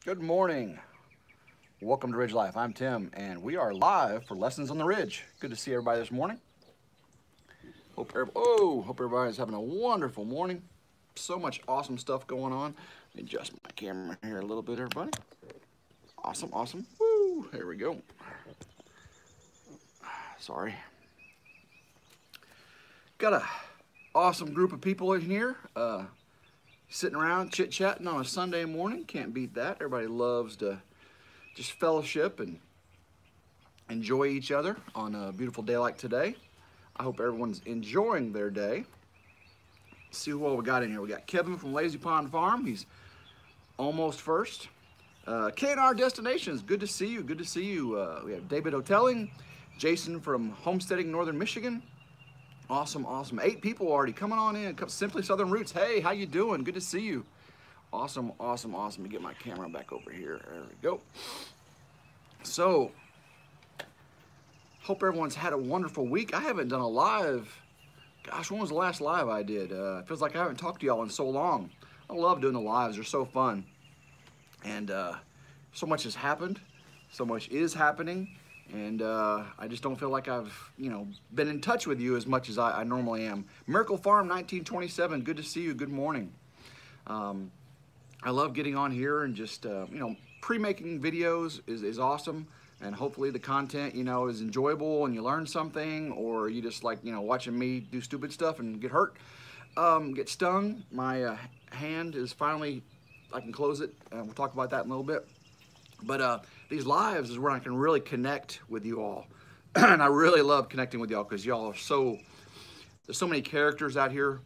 Good morning. Welcome to Ridge Life. I'm Tim, and we are live for Lessons on the Ridge. Good to see everybody this morning. Hope everybody's having a wonderful morning. So much awesome stuff going on. Let me adjust my camera here a little bit, everybody. Awesome, awesome. Woo! There we go. Sorry. Got a awesome group of people in here. Sitting around chit-chatting on a Sunday morning. Can't beat that. Everybody loves to just fellowship and enjoy each other on a beautiful day like today. I hope everyone's enjoying their day. Let's see what we got in here. We got Kevin from Lazy Pond Farm. He's almost first. K&R Destinations, good to see you. Good to see you. We have David Hotelling, Jason from Homesteading, Northern Michigan. Awesome, awesome. 8 people already coming on in. Simply Southern Roots. Hey, how you doing? Good to see you. Awesome, awesome, awesome. Let me get my camera back over here. There we go. So, hope everyone's had a wonderful week. I haven't done a live. Gosh, when was the last live I did? It feels like I haven't talked to y'all in so long. I love doing the lives. They're so fun. And so much has happened. So much is happening. And I just don't feel like I've, been in touch with you as much as I normally am. Miracle Farm 1927, good to see you. Good morning. I love getting on here and just, pre-making videos is awesome. And hopefully the content, is enjoyable and you learn something, or you just like, watching me do stupid stuff and get hurt, get stung. My hand is finally, I can close it. We'll talk about that in a little bit. But these lives is where I can really connect with you all. And I really love connecting with y'all because y'all are there's so many characters out here.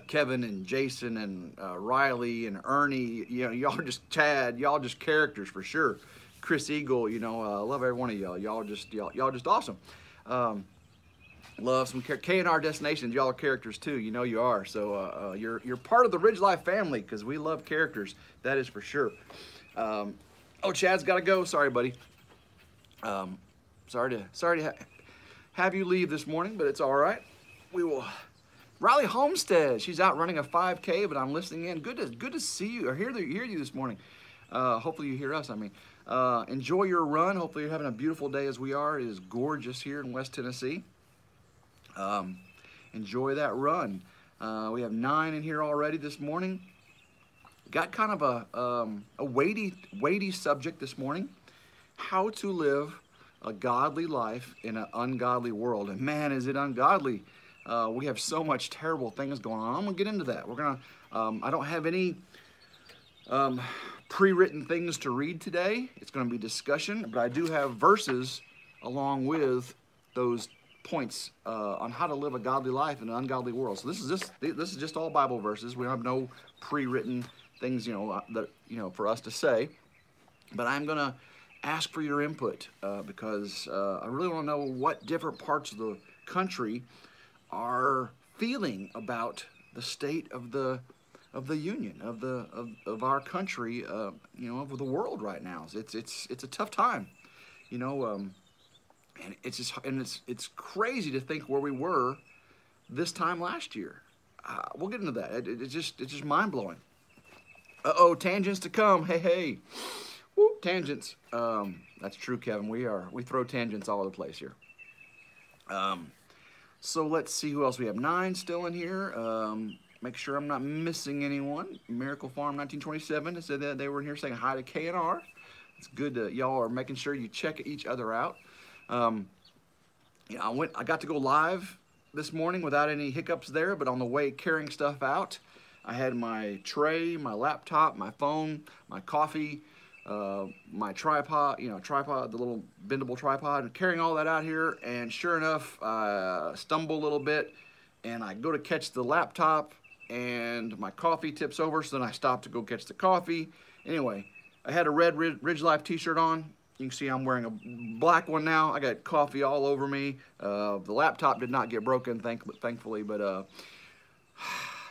Kevin and Jason and Riley and Ernie, y'all are just Chad, y'all just characters for sure. Chris Eagle, I love every one of y'all. Y'all just awesome. Love some K&R Destinations. Y'all are characters too. You are. So you're part of the Ridge Life family because we love characters. That is for sure. Oh, Chad's got to go. Sorry, buddy. Sorry to have you leave this morning, but it's all right. We will. Riley Homestead. She's out running a 5K, but I'm listening in. Good to see you or hear you this morning. Hopefully you hear us. Enjoy your run. Hopefully you're having a beautiful day as we are. It is gorgeous here in West Tennessee. Enjoy that run. We have 9 in here already this morning. Got kind of a weighty subject this morning. How to live a godly life in an ungodly world. And man, is it ungodly. We have so much terrible things going on. I'm going to get into that. We're going to, I don't have any pre-written things to read today. It's going to be discussion, but I do have verses along with those points on how to live a godly life in an ungodly world. So this is just all Bible verses. We have no pre-written things, for us to say. But I'm going to ask for your input because I really want to know what different parts of the country are feeling about the state of the union of our country, of the world right now. It's a tough time, and it's crazy to think where we were this time last year. We'll get into that. It's just mind blowing. Uh-oh, tangents to come. Hey. Woo, tangents. That's true, Kevin. We throw tangents all over the place here. So let's see who else we have. 9 still in here. Make sure I'm not missing anyone. Miracle Farm 1927. They said that they were in here saying hi to K&R. It's good that y'all are making sure you check each other out. I got to go live this morning without any hiccups there, but on the way carrying stuff out, I had my tray, my laptop, my phone, my coffee, my tripod, the little bendable tripod, and carrying all that out here. And sure enough, I stumble a little bit, and I go to catch the laptop, and my coffee tips over. So then I stop to go catch the coffee. Anyway, I had a red Ridge Life T-shirt on. You can see I'm wearing a black one now. I got coffee all over me. The laptop did not get broken, thankfully, but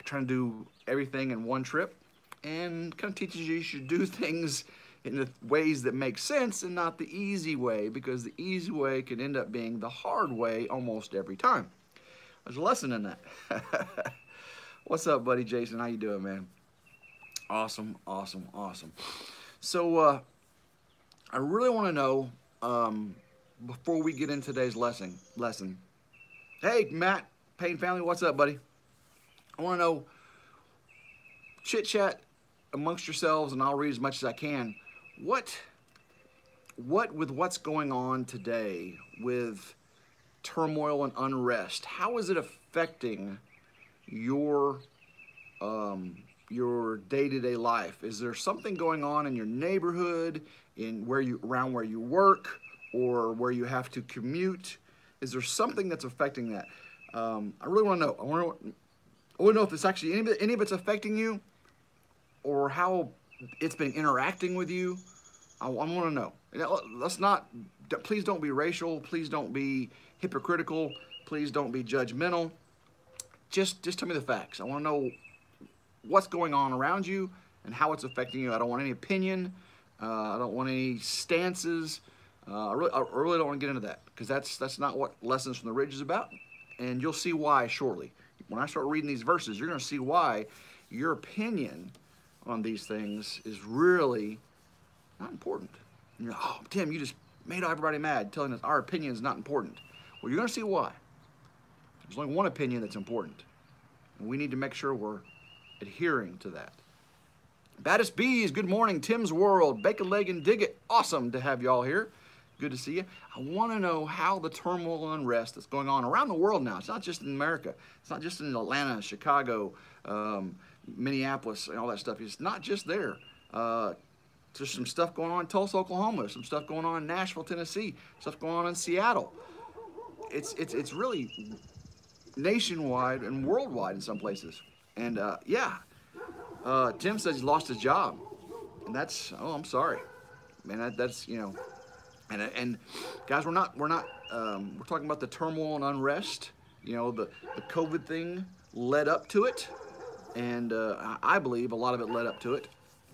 trying to do everything in one trip, and kind of teaches you should do things in the ways that make sense and not the easy way, because the easy way can end up being the hard way almost every time. There's a lesson in that. What's up, buddy Jason? How you doing, man? Awesome. So I really want to know, before we get into today's lesson. Hey, Matt, Payne family, what's up, buddy? I want to know, chit chat amongst yourselves, and I'll read as much as I can. What with what's going on today with turmoil and unrest, how is it affecting your day-to-day life? Is there something going on in your neighborhood, around where you work, or where you have to commute? Is there something that's affecting that? I really want to know. I want to know if it's actually any of it's affecting you, or how it's been interacting with you. I want to know. Please don't be racial. Please don't be hypocritical. Please don't be judgmental. Just tell me the facts. I want to know what's going on around you and how it's affecting you. I don't want any opinion. I don't want any stances. I really don't want to get into that, because that's not what Lessons from the Ridge is about. And you'll see why shortly. When I start reading these verses, you're going to see why your opinion on these things is really not important. You're like, oh, Tim, you just made everybody mad telling us our opinion is not important. Well, you're going to see why. There's only one opinion that's important, and we need to make sure we're adhering to that. Baddest Bees, good morning. Tim's World, Bake a Leg and Dig It. Awesome to have y'all here. Good to see you. I want to know how the turmoil and unrest that's going on around the world now. It's not just in America. It's not just in Atlanta, Chicago, Minneapolis, and all that stuff. It's not just there. There's some stuff going on in Tulsa, Oklahoma. Some stuff going on in Nashville, Tennessee. Stuff going on in Seattle. It's really nationwide and worldwide in some places. And yeah, Tim says he lost his job, and that's, oh, I'm sorry, man. That's, you know, and guys, we're talking about the turmoil and unrest. You know, the COVID thing led up to it, and I believe a lot of it led up to it.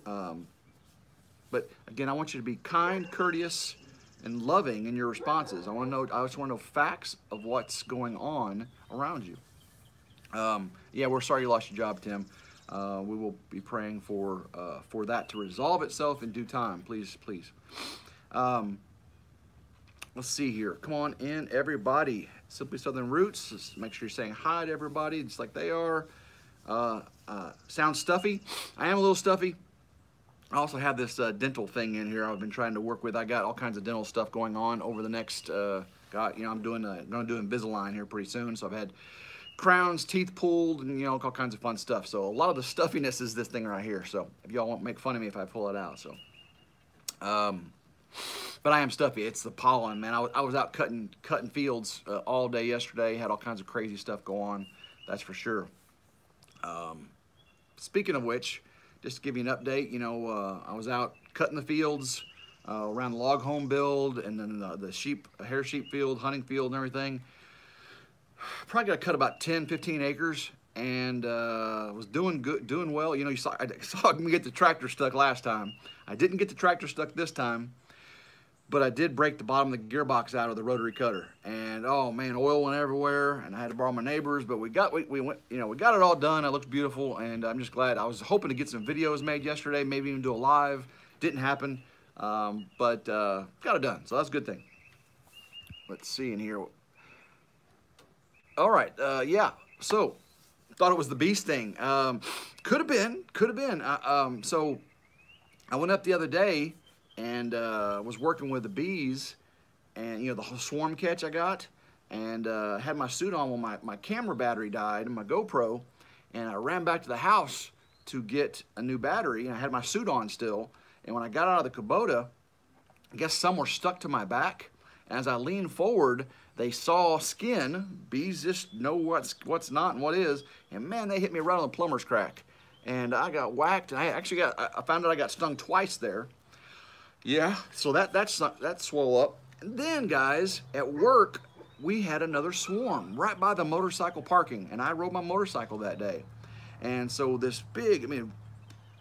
But again, I want you to be kind, courteous, and loving in your responses. I just want to know facts of what's going on around you. Yeah, we're sorry you lost your job, Tim. We will be praying for that to resolve itself in due time. Please, please. Let's see here. Come on in, everybody. Simply Southern Roots. Just make sure you're saying hi to everybody, just like they are. Sounds stuffy. I am a little stuffy. I also have this dental thing in here I've been trying to work with. I got all kinds of dental stuff going on over the next, I'm going to do Invisalign here pretty soon. So I've had crowns, teeth pulled, and, all kinds of fun stuff. So a lot of the stuffiness is this thing right here. So if y'all won't make fun of me if I pull it out. So, but I am stuffy. It's the pollen, man. I was out cutting fields all day yesterday. Had all kinds of crazy stuff go on. That's for sure. Speaking of which, just to give you an update, I was out cutting the fields around the log home build, and then the hair sheep field, hunting field, and everything. Probably got to cut about 10, 15 acres, and was doing good, doing well. I saw me get the tractor stuck last time. I didn't get the tractor stuck this time, but I did break the bottom of the gearbox out of the rotary cutter, and oh man, oil went everywhere, and I had to borrow my neighbors, but we got it all done. It looks beautiful, and I'm just glad. I was hoping to get some videos made yesterday, maybe even do a live. Didn't happen, but got it done, so that's a good thing. Let's see in here. All right, yeah, so thought it was the beast thing. Could have been. So I went up the other day and was working with the bees, and the whole swarm catch I got, and had my suit on when my camera battery died and my GoPro, and I ran back to the house to get a new battery, and I had my suit on still, and when I got out of the Kubota, I guess some were stuck to my back, and as I leaned forward, they saw skin. Bees just know what's not and what is, and man, they hit me right on the plumber's crack, and I got whacked. And I found out I got stung twice there. Yeah, so that swole up. And then, guys, at work, we had another swarm right by the motorcycle parking, and I rode my motorcycle that day. And so this big,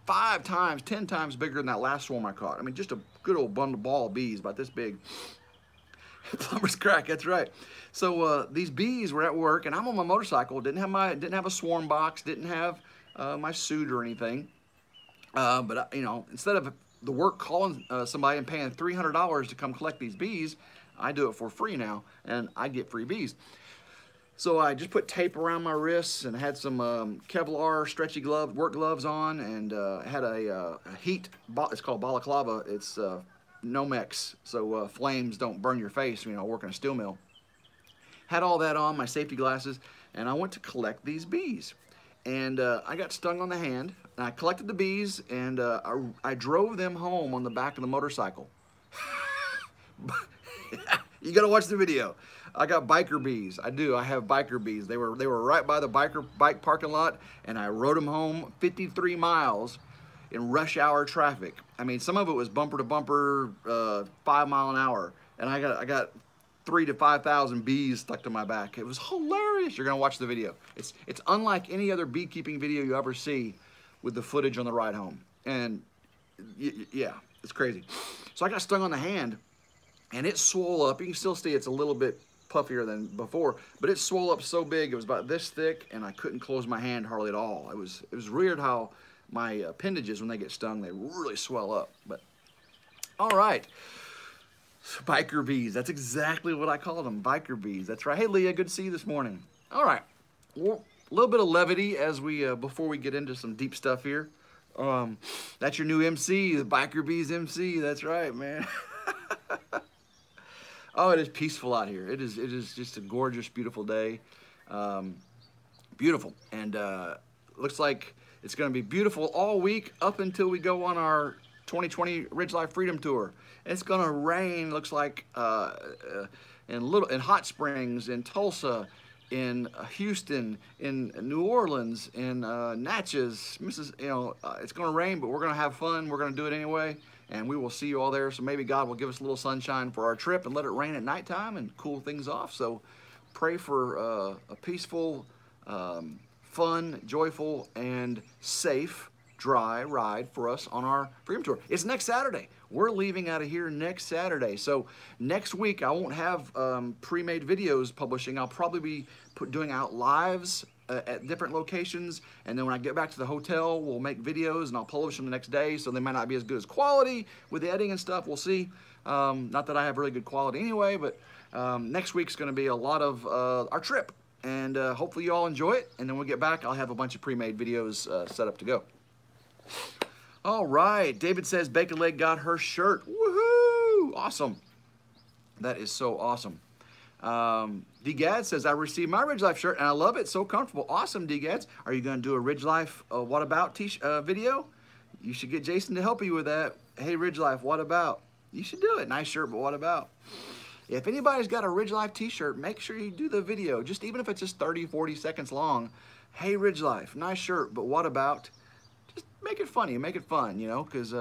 5 times, 10 times bigger than that last swarm I caught. Just a good old ball of bees about this big. Plumber's crack, that's right. So these bees were at work, and I'm on my motorcycle. Didn't have a swarm box, didn't have my suit or anything. But instead of the work calling somebody and paying $300 to come collect these bees. I do it for free now, and I get free bees. So I just put tape around my wrists and had some Kevlar stretchy work gloves on, and had a heat, it's called balaclava. It's Nomex, so flames don't burn your face, you know, working a steel mill. Had all that on, my safety glasses, and I went to collect these bees. And I got stung on the hand, and I collected the bees, and I drove them home on the back of the motorcycle. You gotta watch the video. I got biker bees. I do. I have biker bees. They were right by the bike parking lot, and I rode them home 53 miles in rush hour traffic. I mean, some of it was bumper to bumper, 5 mile an hour, and I got 3,000 to 5,000 bees stuck to my back. It was hilarious. You're gonna watch the video. It's unlike any other beekeeping video you ever see, with the footage on the ride home. And yeah, it's crazy. So I got stung on the hand, and it swole up. You can still see it's a little bit puffier than before, but it swole up so big it was about this thick, and I couldn't close my hand hardly at all. It was weird how my appendages, when they get stung, they really swell up. But all right, biker bees. That's exactly what I call them, biker bees. That's right. Hey Leah, good to see you this morning. All right, well, a little bit of levity as we before we get into some deep stuff here. That's your new MC, the biker bees MC. That's right, man. Oh, it is peaceful out here. It is just a gorgeous, beautiful day. Beautiful. And looks like it's going to be beautiful all week up until we go on our 2020 RidgeLife Freedom Tour. It's going to rain, looks like, in Hot Springs, in Tulsa, in Houston, in New Orleans, in Natchez, it's going to rain, but we're going to have fun. We're going to do it anyway. And we will see you all there. So maybe God will give us a little sunshine for our trip and let it rain at nighttime and cool things off. So pray for a peaceful, fun, joyful, and safe, dry ride for us on our Freedom Tour. It's next Saturday. We're leaving out of here next Saturday. So next week, I won't have pre-made videos publishing. I'll probably be doing out lives at different locations, and then when I get back to the hotel, we'll make videos and I'll publish them the next day, so they might not be as good as quality with the editing and stuff. We'll see. Not that I have really good quality anyway, but next week's going to be a lot of our trip, and hopefully you all enjoy it. And then when we get back, I'll have a bunch of pre-made videos set up to go. All right, David says Bacon Leg got her shirt. Woohoo! Awesome. That is so awesome. D-Gads says, I received my RidgeLife shirt and I love it. So comfortable. Awesome, D-Gads. Are you going to do a RidgeLife What About video? You should get Jason to help you with that. Hey, RidgeLife, what about? You should do it. Nice shirt, but what about? If anybody's got a RidgeLife t-shirt, make sure you do the video. Just even if it's just 30, 40 seconds long. Hey, RidgeLife, nice shirt, but what about? Just make it funny. Make it fun, you know, because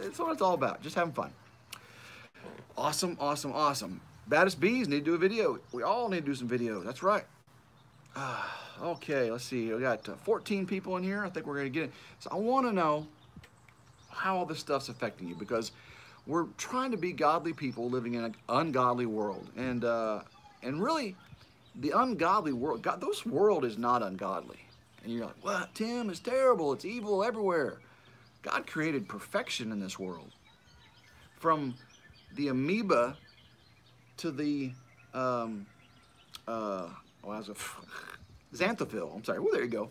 it's what it's all about. Just having fun. Awesome, awesome, awesome. Baddest Bees need to do a video. We all need to do some videos. That's right. Okay, let's see. We got 14 people in here. I think we're going to get it. So I want to know how all this stuff's affecting you, because we're trying to be godly people living in an ungodly world. And really, the ungodly world, God, this world is not ungodly. And you're like, what, Tim, it's terrible. It's evil everywhere. God created perfection in this world. From the amoeba to the xanthophil. I'm sorry. Oh, there you go.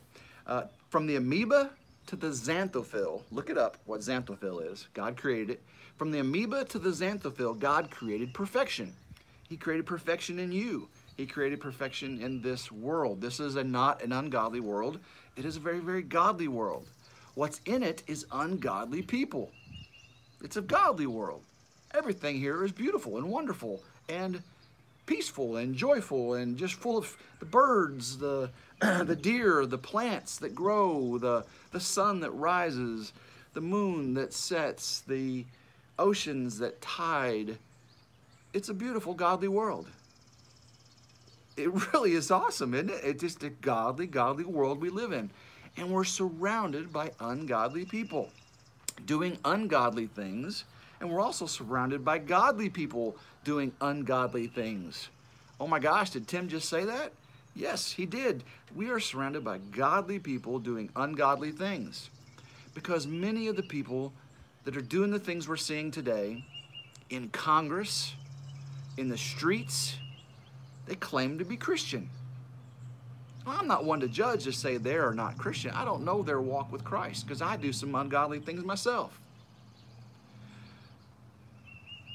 From the amoeba to the xanthophil. Look it up, what xanthophil is. God created it. From the amoeba to the xanthophil, God created perfection. He created perfection in you. He created perfection in this world. This is not an ungodly world. It is a very, very godly world. What's in it is ungodly people. It's a godly world. Everything here is beautiful and wonderful and peaceful and joyful and just full of the birds, the deer, the plants that grow, the sun that rises, the moon that sets, the oceans that tide. It's a beautiful, godly world. It really is awesome, isn't it? It's just a godly, godly world we live in. And we're surrounded by ungodly people doing ungodly things. And we're also surrounded by godly people doing ungodly things. Oh my gosh, did Tim just say that? Yes, he did. We are surrounded by godly people doing ungodly things. Because many of the people that are doing the things we're seeing today in Congress, in the streets, they claim to be Christian. Well, I'm not one to judge to say they are not Christian. I don't know their walk with Christ because I do some ungodly things myself.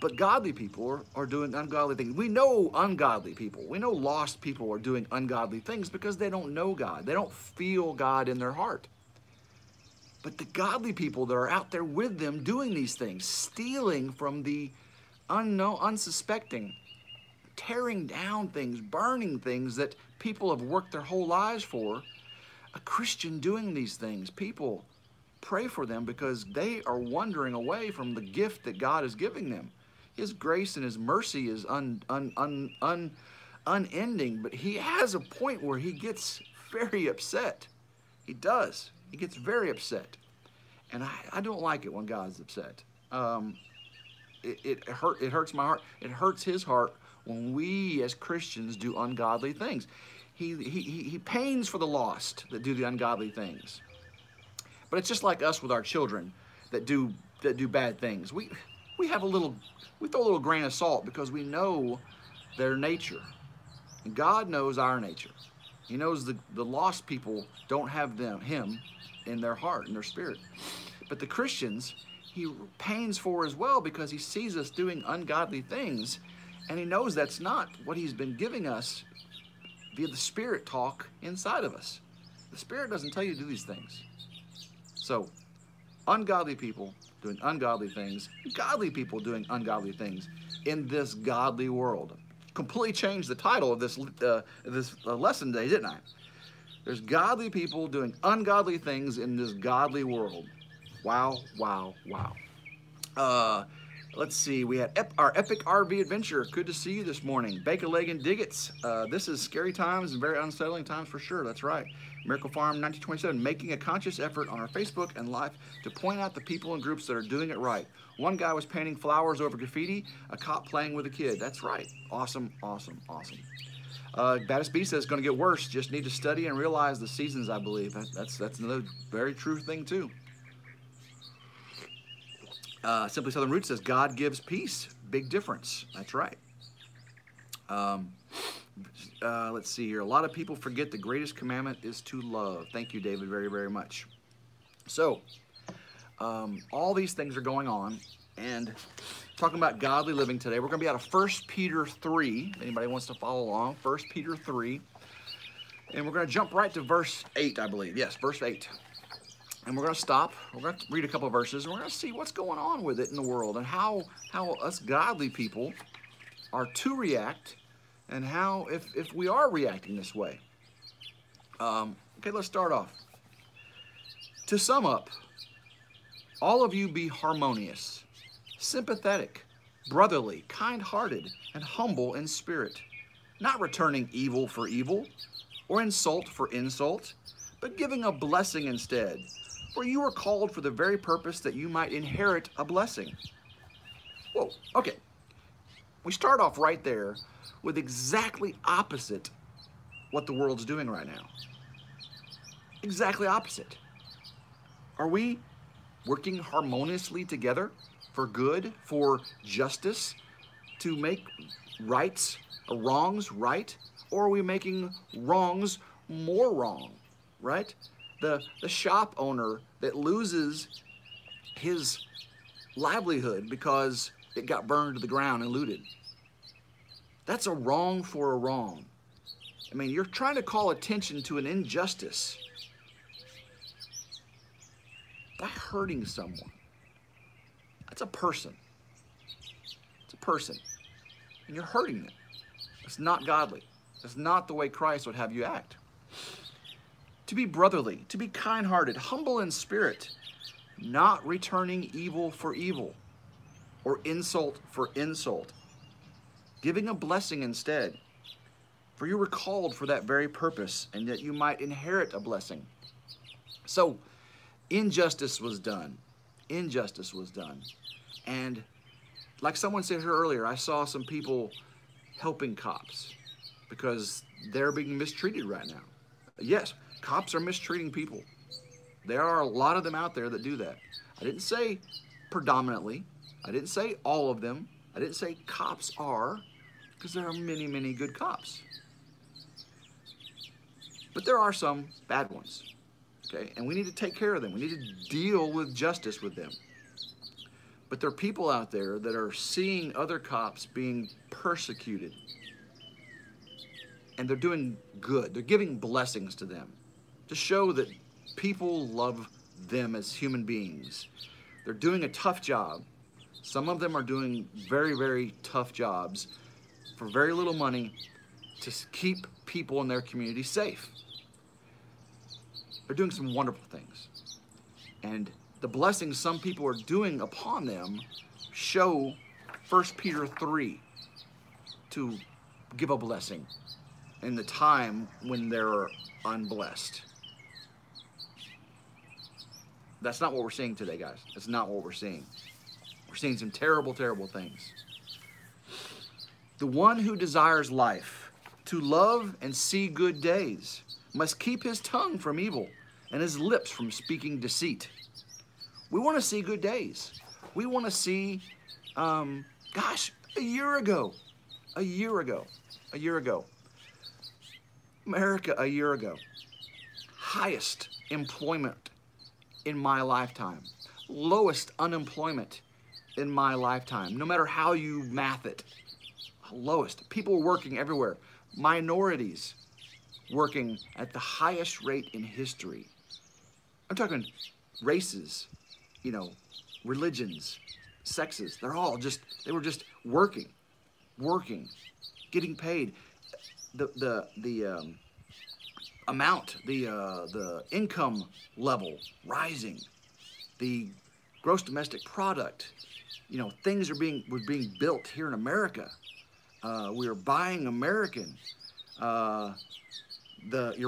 But godly people are doing ungodly things. We know ungodly people. We know lost people are doing ungodly things because they don't know God. They don't feel God in their heart. But the godly people that are out there with them doing these things, stealing from the unknown, unsuspecting, tearing down things, burning things that people have worked their whole lives for, a Christian doing these things, people pray for them because they are wandering away from the gift that God is giving them. His grace and His mercy is unending, but He has a point where He gets very upset. He does. He gets very upset. And I don't like it when God's upset. It hurts my heart. It hurts His heart when we as Christians do ungodly things. He pains for the lost that do the ungodly things. But it's just like us with our children that do bad things. We throw a little grain of salt because we know their nature. And God knows our nature. He knows the lost people don't have Him in their heart, in their spirit. But the Christians, He pains for as well because He sees us doing ungodly things, and He knows that's not what He's been giving us via the Spirit talk inside of us. The Spirit doesn't tell you to do these things. So, ungodly people doing ungodly things, godly people doing ungodly things in this godly world. Completely changed the title of this lesson today, didn't I? There's godly people doing ungodly things in this godly world. Wow, wow, wow. Let's see, we had our epic RV adventure. Good to see you this morning. Bake a leg and dig it. This is scary times and very unsettling times for sure. That's right. Miracle Farm 1927, making a conscious effort on our Facebook and live to point out the people and groups that are doing it right. One guy was painting flowers over graffiti, a cop playing with a kid. That's right. Awesome, awesome, awesome. Baddest B says it's going to get worse. Just need to study and realize the seasons, I believe. That's another very true thing, too. Simply Southern Roots says, God gives peace. Big difference. That's right. Let's see here. A lot of people forget the greatest commandment is to love. Thank you, David, very, very much. So, all these things are going on. And talking about godly living today, we're going to be out of 1 Peter 3. If anybody wants to follow along, 1 Peter 3. And we're going to jump right to verse 8, I believe. Yes, verse 8. And we're going to stop. We're going to read a couple of verses. And we're going to see what's going on with it in the world and how us godly people are to react and how, if we are reacting this way. Okay, let's start off. To sum up, all of you be harmonious, sympathetic, brotherly, kind-hearted, and humble in spirit, not returning evil for evil or insult for insult, but giving a blessing instead. For you were called for the very purpose that you might inherit a blessing. Whoa, okay. We start off right there with exactly opposite what the world's doing right now. Exactly opposite. Are we working harmoniously together for good, for justice, to make rights or wrongs right? Or are we making wrongs more wrong, right? The shop owner that loses his livelihood because it got burned to the ground and looted. That's a wrong for a wrong. I mean, you're trying to call attention to an injustice by hurting someone. That's a person. It's a person. And you're hurting them. It's not godly. It's not the way Christ would have you act. To be brotherly, to be kind-hearted, humble in spirit, not returning evil for evil or insult for insult, giving a blessing instead. For you were called for that very purpose, and that you might inherit a blessing. So, injustice was done. Injustice was done. And like someone said here earlier, I saw some people helping cops because they're being mistreated right now. Yes, cops are mistreating people. There are a lot of them out there that do that. I didn't say predominantly. I didn't say all of them. I didn't say cops are, because there are many, many good cops. But there are some bad ones, okay? And we need to take care of them. We need to deal with justice with them. But there are people out there that are seeing other cops being persecuted. And they're doing good. They're giving blessings to them to show that people love them as human beings. They're doing a tough job. Some of them are doing very, very tough jobs for very little money to keep people in their community safe. They're doing some wonderful things. And the blessings some people are doing upon them show 1 Peter 3 to give a blessing in the time when they're unblessed. That's not what we're seeing today, guys. That's not what we're seeing. We're seeing some terrible, terrible things. The one who desires life, to love and see good days, must keep his tongue from evil and his lips from speaking deceit. We want to see good days. We want to see, gosh, a year ago, America a year ago, highest employment in my lifetime, lowest unemployment in my lifetime, no matter how you math it, lowest. People working everywhere, minorities working at the highest rate in history. I'm talking races, you know, religions, sexes, they were just working, getting paid. The amount, the income level rising, the gross domestic product, you know, things were being built here in America. We were buying American. Your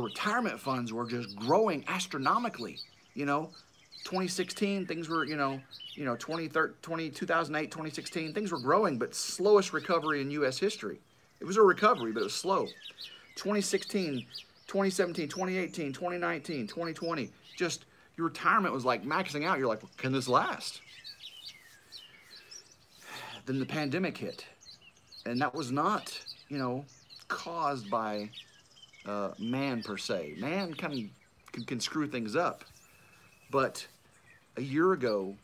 retirement funds were just growing astronomically. You know, 2016 things were, 2008, 2016 things were growing, but slowest recovery in U.S. history. It was a recovery, but it was slow. 2016, 2017, 2018, 2019, 2020, just your retirement was like maxing out. You're like, well, can this last? Then the pandemic hit, and that was not, caused by man per se. Man kind of can screw things up, but a year ago,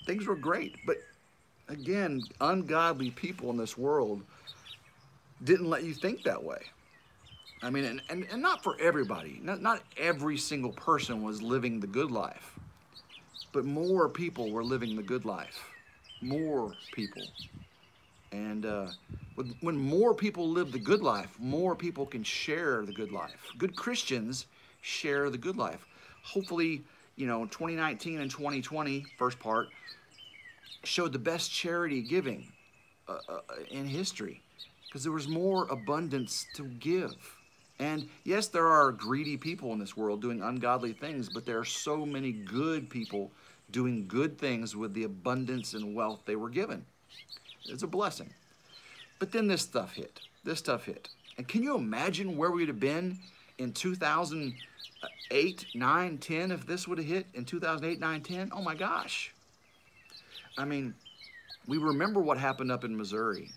things were great. But again, ungodly people in this world didn't let you think that way. I mean, and not for everybody. Not every single person was living the good life, but more people were living the good life. More people. And when more people live the good life, more people can share the good life. Good Christians share the good life. Hopefully, 2019 and 2020, first part, showed the best charity giving in history, because there was more abundance to give. And yes, there are greedy people in this world doing ungodly things, but there are so many good people doing good things with the abundance and wealth they were given. It's a blessing. But then this stuff hit. And can you imagine where we'd have been in 2008, 9, 10 if this would have hit in 2008, 9, 10? Oh my gosh. I mean, we remember what happened up in Missouri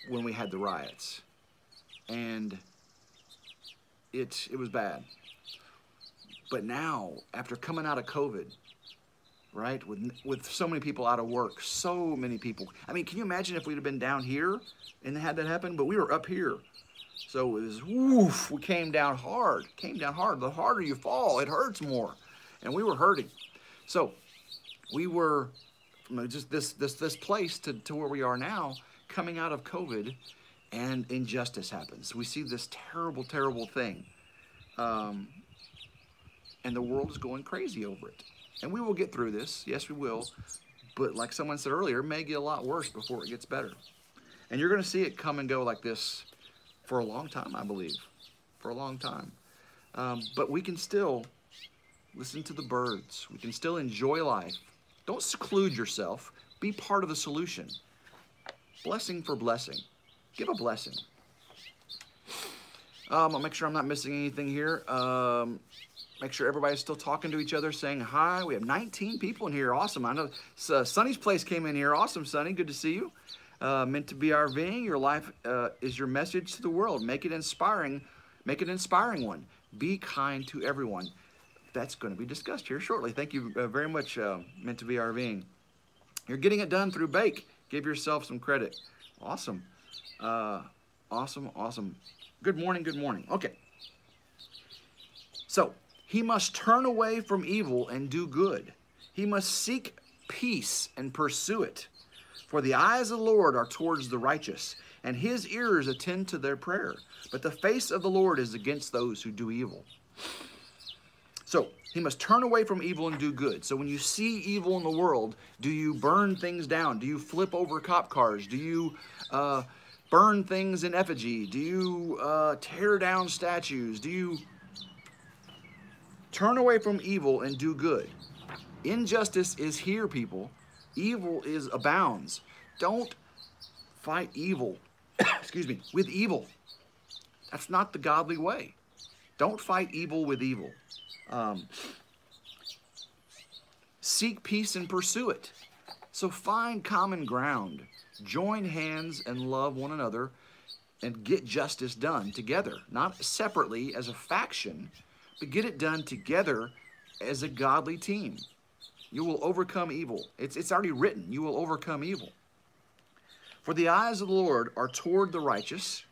when we had the riots. And it was bad. But now, after coming out of COVID, right, with so many people out of work, so many people. I mean, can you imagine if we'd have been down here and had that happen? But we were up here. So it was, woof, we came down hard. The harder you fall, it hurts more. And we were hurting. So we were from just this place to where we are now, coming out of COVID, and injustice happens. We see this terrible, terrible thing. And the world is going crazy over it. And we will get through this. Yes, we will. But like someone said earlier, it may get a lot worse before it gets better. And you're going to see it come and go like this for a long time, I believe. For a long time. But we can still listen to the birds. We can still enjoy life. Don't seclude yourself. Be part of the solution. Blessing for blessing. Give a blessing. I'll make sure I'm not missing anything here. Make sure everybody's still talking to each other, saying hi. We have 19 people in here. Awesome. I know Sonny's Place came in here. Awesome, Sonny. Good to see you. Meant to be RVing. Your life is your message to the world. Make it inspiring. Make it an inspiring one. Be kind to everyone. That's going to be discussed here shortly. Thank you very much, Meant to be RVing. You're getting it done through Bake. Give yourself some credit. Awesome. Awesome, awesome. Good morning, good morning. Okay. So, he must turn away from evil and do good. He must seek peace and pursue it. For the eyes of the Lord are towards the righteous, and his ears attend to their prayer. But the face of the Lord is against those who do evil. So, he must turn away from evil and do good. So when you see evil in the world, do you burn things down? Do you flip over cop cars? Do you burn things in effigy? Do you tear down statues? Do you turn away from evil and do good? Injustice is here, people. Evil abounds. Don't fight evil, excuse me, with evil. That's not the godly way. Don't fight evil with evil. Seek peace and pursue it. So find common ground. Join hands and love one another and get justice done together. Not separately as a faction, but get it done together as a godly team. You will overcome evil. It's already written. You will overcome evil. For the eyes of the Lord are toward the righteous,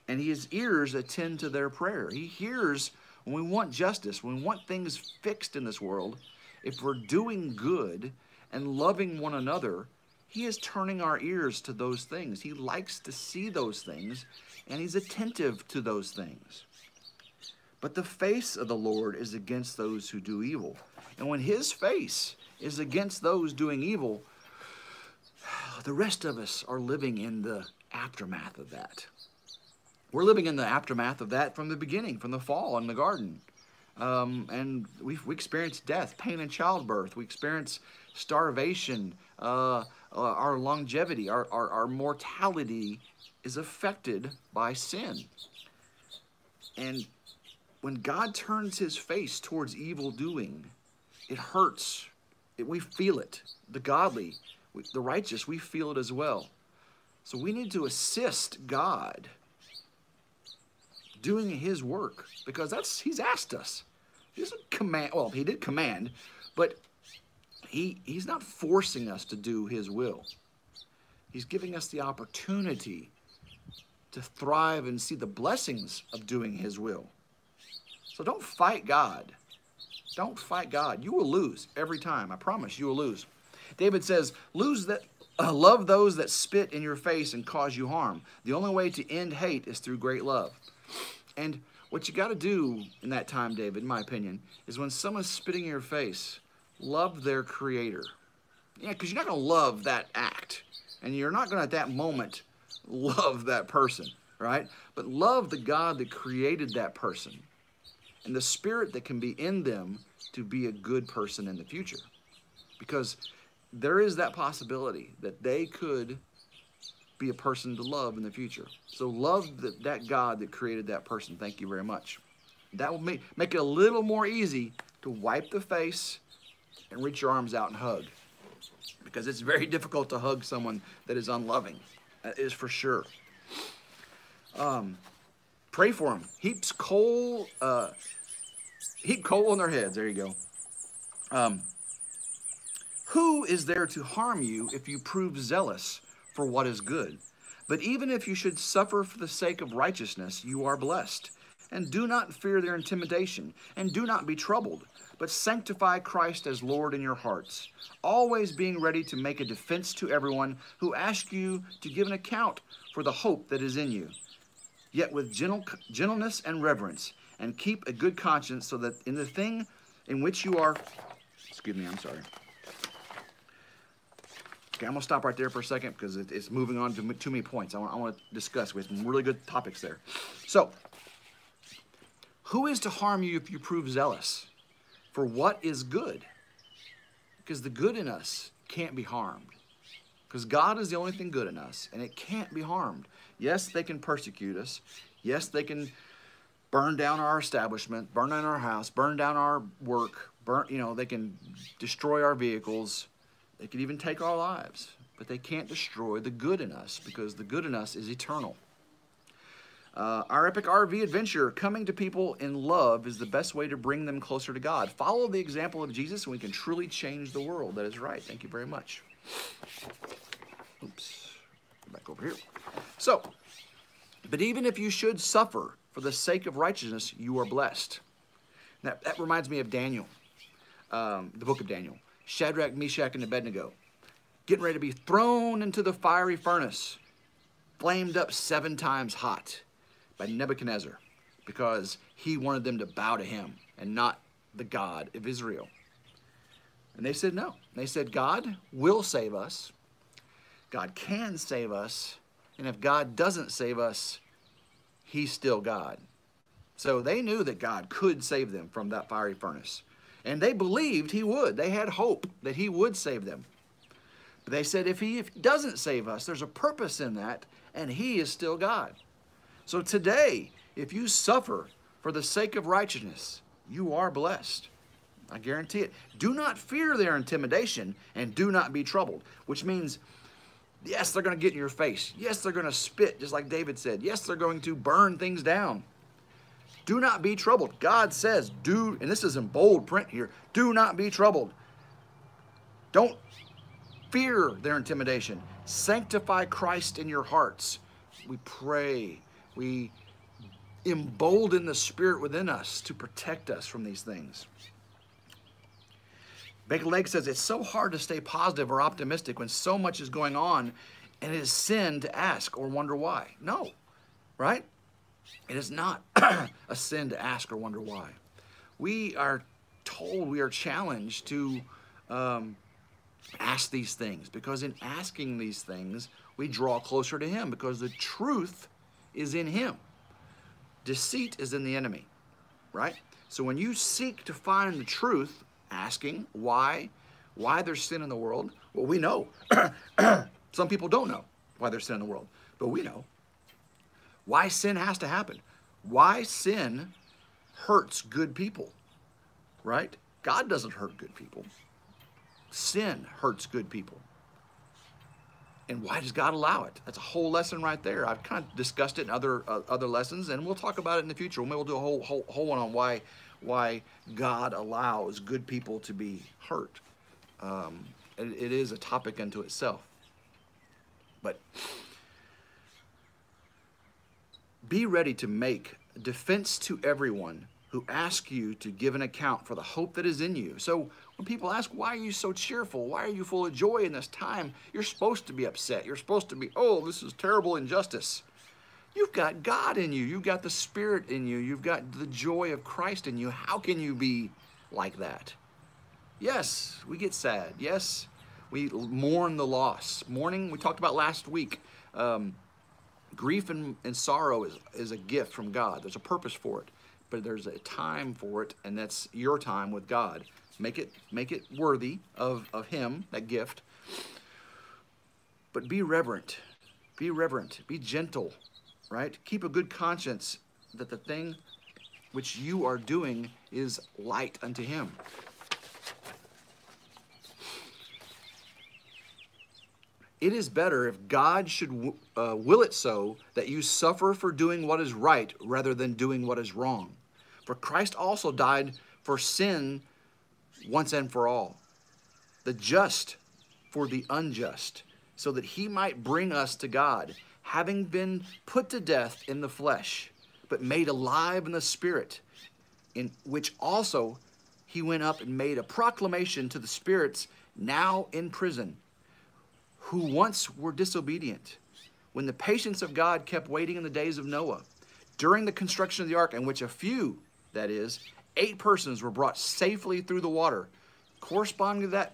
and his ears attend to their prayer. He hears when we want justice, when we want things fixed in this world. If we're doing good and loving one another, he is turning our ears to those things. He likes to see those things, and he's attentive to those things. But the face of the Lord is against those who do evil. And when his face is against those doing evil, the rest of us are living in the aftermath of that. We're living in the aftermath of that from the beginning, from the fall in the garden. And we experience death, pain, and childbirth. We experience starvation. Our longevity, our mortality is affected by sin. And when God turns his face towards evil doing, it hurts. We feel it. The godly, the righteous, we feel it as well. So we need to assist God doing his work, because he's asked us. He doesn't command, well, he did command, but he's not forcing us to do his will. He's giving us the opportunity to thrive and see the blessings of doing his will. So don't fight God. Don't fight God. You will lose every time. I promise you will lose. David says, love those that spit in your face and cause you harm. The only way to end hate is through great love. And what you got to do in that time, David, in my opinion, is when someone's spitting in your face, love their creator. Yeah, because you're not going to love that act. And you're not going to, at that moment, love that person, right? But love the God that created that person and the spirit that can be in them to be a good person in the future. Because there is that possibility that they could be a person to love in the future. So love that God that created that person. Thank you very much. That will make it a little more easy to wipe the face and reach your arms out and hug. Because it's very difficult to hug someone that is unloving. That is for sure. Pray for them. Heap coal on their heads. There you go. Who is there to harm you if you prove zealous for what is good? But even if you should suffer for the sake of righteousness, you are blessed. And do not fear their intimidation, and do not be troubled, but sanctify Christ as Lord in your hearts, always being ready to make a defense to everyone who asks you to give an account for the hope that is in you, yet with gentleness and reverence, and keep a good conscience, so that in the thing in which you are, excuse me, I'm sorry. Okay, I'm going to stop right there for a second because it's moving on to too many points I want to discuss. We have some really good topics there. So, who is to harm you if you prove zealous for what is good? Because the good in us can't be harmed. Because God is the only thing good in us, and it can't be harmed. Yes, they can persecute us. Yes, they can burn down our establishment, burn down our house, burn down our work, they can destroy our vehicles. They can even take our lives, but they can't destroy the good in us, because the good in us is eternal. Our epic RV adventure, coming to people in love, is the best way to bring them closer to God. Follow the example of Jesus and we can truly change the world. That is right. Thank you very much. Oops. Back over here. So, but even if you should suffer for the sake of righteousness, you are blessed. That reminds me of Daniel, the book of Daniel. Shadrach, Meshach, and Abednego, getting ready to be thrown into the fiery furnace, flamed up 7 times hot by Nebuchadnezzar, because he wanted them to bow to him and not the God of Israel. And they said no. They said God will save us. God can save us. And if God doesn't save us, he's still God. So they knew that God could save them from that fiery furnace. And they believed he would. They had hope that he would save them. But they said if he doesn't save us, there's a purpose in that, and he is still God. So today, if you suffer for the sake of righteousness, you are blessed. I guarantee it. Do not fear their intimidation, and do not be troubled, which means, yes, they're going to get in your face. Yes, they're going to spit, just like David said. Yes, they're going to burn things down. Do not be troubled. God says, and this is in bold print here, do not be troubled. Don't fear their intimidation. Sanctify Christ in your hearts. We pray. We embolden the Spirit within us to protect us from these things. Baked Leg says, it's so hard to stay positive or optimistic when so much is going on, and it is sin to ask or wonder why. No, right? It is not a sin to ask or wonder why. We are told, we are challenged to ask these things, because in asking these things, we draw closer to him, because the truth is in him. Deceit is in the enemy, right? So when you seek to find the truth, asking why there's sin in the world, well, we know. Some people don't know why there's sin in the world, but we know why sin has to happen, why sin hurts good people, right? God doesn't hurt good people. Sin hurts good people. And why does God allow it? That's a whole lesson right there. I've kind of discussed it in other lessons, and we'll talk about it in the future. Maybe we'll do a whole one on why God allows good people to be hurt. It is a topic unto itself. But be ready to make defense to everyone who ask you to give an account for the hope that is in you. So when people ask, why are you so cheerful? Why are you full of joy in this time? You're supposed to be upset. You're supposed to be, oh, this is terrible injustice. You've got God in you. You've got the Spirit in you. You've got the joy of Christ in you. How can you be like that? Yes, we get sad. Yes, we mourn the loss. Mourning, we talked about last week. Grief and sorrow is a gift from God. There's a purpose for it. But there's a time for it, and that's your time with God. Make it worthy of him, that gift. But be reverent. Be reverent. Be gentle, right? Keep a good conscience that the thing which you are doing is light unto him. It is better if God should will it so that you suffer for doing what is right rather than doing what is wrong. For Christ also died for sin once and for all, the just for the unjust, so that he might bring us to God, having been put to death in the flesh, but made alive in the Spirit, in which also he went up and made a proclamation to the spirits now in prison, who once were disobedient, when the patience of God kept waiting in the days of Noah, during the construction of the ark, in which a few, that is, 8 persons were brought safely through the water. Corresponding to that,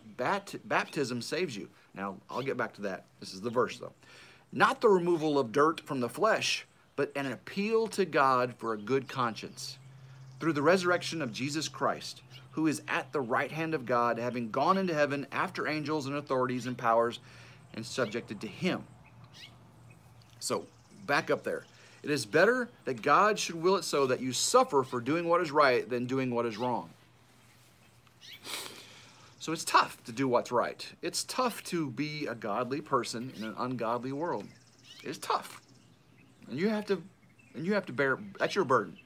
baptism saves you. Now, I'll get back to that. This is the verse, though. Not the removal of dirt from the flesh, but an appeal to God for a good conscience, through the resurrection of Jesus Christ, who is at the right hand of God, having gone into heaven after angels and authorities and powers, and subjected to him. So, back up there. It is better that God should will it so that you suffer for doing what is right than doing what is wrong. So it's tough to do what's right. It's tough to be a godly person in an ungodly world. It's tough. And you have to bear, that's your burden.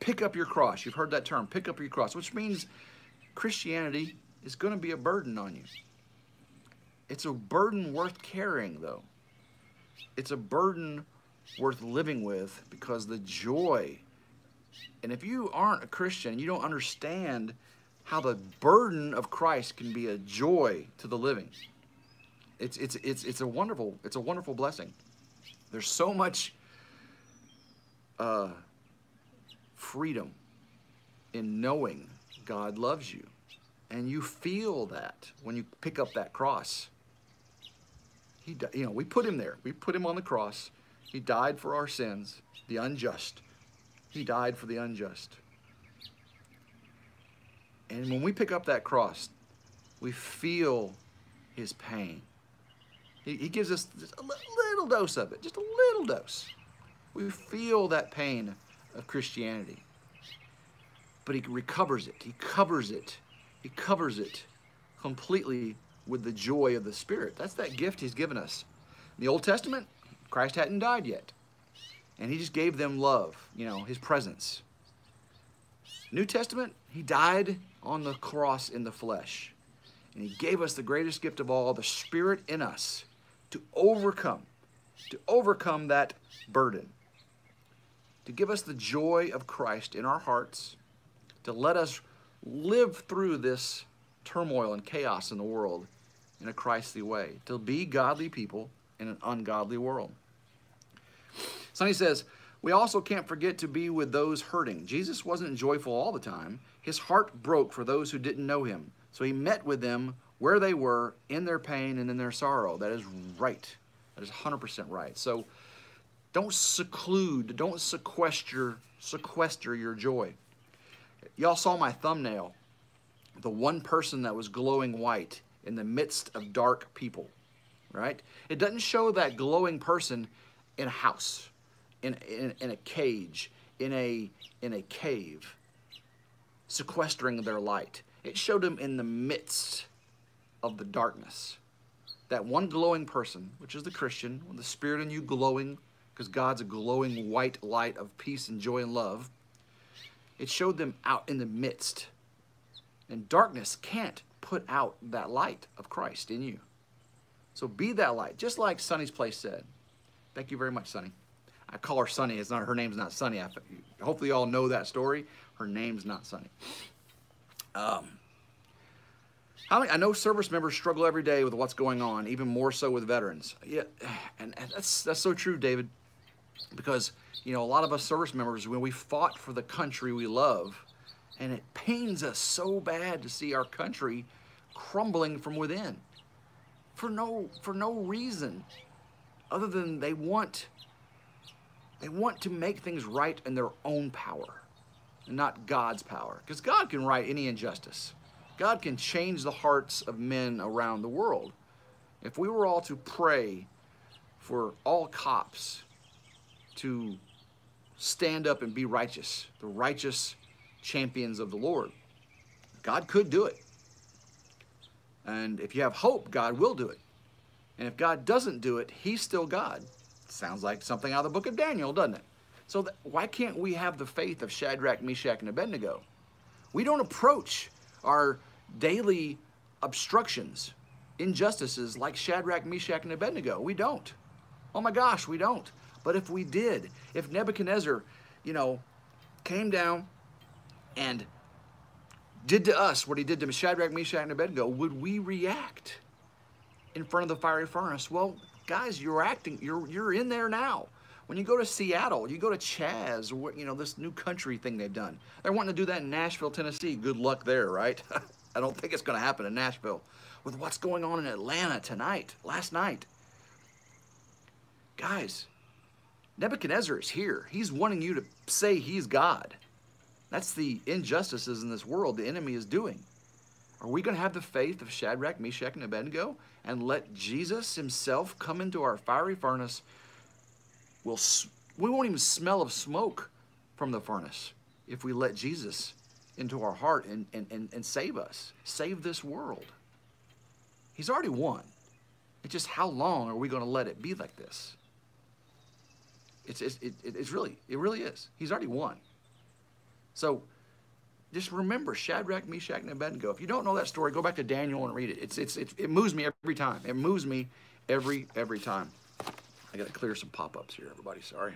Pick up your cross. You've heard that term, pick up your cross, which means Christianity is going to be a burden on you. It's a burden worth carrying, though. It's a burden worth living with, because the joy, and if you aren't a Christian, you don't understand how the burden of Christ can be a joy to the living. It's a wonderful blessing. There's so much freedom in knowing God loves you, and you feel that when you pick up that cross. We put him there. We put him on the cross. He died for our sins, the unjust. He died for the unjust. And when we pick up that cross, we feel his pain. He gives us just a little dose of it, just a little dose. We feel that pain of Christianity. But he recovers it. He covers it. He covers it completely with the joy of the Spirit. That's that gift he's given us. In the Old Testament, Christ hadn't died yet. And he just gave them love, his presence. New Testament, he died on the cross in the flesh. And he gave us the greatest gift of all, the Spirit in us, to overcome that burden. To give us the joy of Christ in our hearts, to let us live through this turmoil and chaos in the world in a Christly way, to be godly people in an ungodly world. Sonny says, we also can't forget to be with those hurting. Jesus wasn't joyful all the time. His heart broke for those who didn't know him. So he met with them where they were, in their pain and in their sorrow. That is right. That is 100% right. So don't seclude, don't sequester your joy. Y'all saw my thumbnail, the one person that was glowing white in the midst of dark people, right? It doesn't show that glowing person in a house, in a cage, in a cave, sequestering their light. It showed them in the midst of the darkness. That one glowing person, which is the Christian, with the Spirit in you glowing, because God's a glowing white light of peace and joy and love. It showed them out in the midst. And darkness can't put out that light of Christ in you. So be that light, just like Sonny's place said. Thank you very much, Sonny. I call her Sonny. Her name's not Sonny. Hopefully you all know that story. Her name's not Sonny. I know service members struggle every day with what's going on, even more so with veterans. Yeah, and that's so true, David, because a lot of us service members, when we fought for the country we love, and it pains us so bad to see our country crumbling from within for no reason other than they want to make things right in their own power and not God's power, because God can right any injustice. God can change the hearts of men around the world. If we were all to pray for all cops to stand up and be righteous, the righteous champions of the Lord, God could do it. And if you have hope, God will do it. And if God doesn't do it, he's still God. Sounds like something out of the book of Daniel, doesn't it? So why can't we have the faith of Shadrach, Meshach, and Abednego? We don't approach our daily obstructions, injustices like Shadrach, Meshach, and Abednego. We don't. Oh my gosh, we don't. But if we did, if Nebuchadnezzar, came down and did to us what he did to Shadrach, Meshach, and Abednego, would we react in front of the fiery furnace? Well, guys, you're in there now. When you go to Seattle, you go to Chaz, this new country thing they've done. They're wanting to do that in Nashville, Tennessee. Good luck there, right? I don't think it's going to happen in Nashville. With what's going on in Atlanta last night. Guys, Nebuchadnezzar is here. He's wanting you to say he's God. That's the injustices in this world the enemy is doing. Are we going to have the faith of Shadrach, Meshach, and Abednego and let Jesus himself come into our fiery furnace? We'll we won't even smell of smoke from the furnace if we let Jesus into our heart and save us, save this world. He's already won. It's just how long are we going to let it be like this? It really is. He's already won. So just remember Shadrach, Meshach, and Abednego. If you don't know that story, go back to Daniel and read it. It moves me every time. It moves me every time. I got to clear some pop-ups here, everybody. Sorry.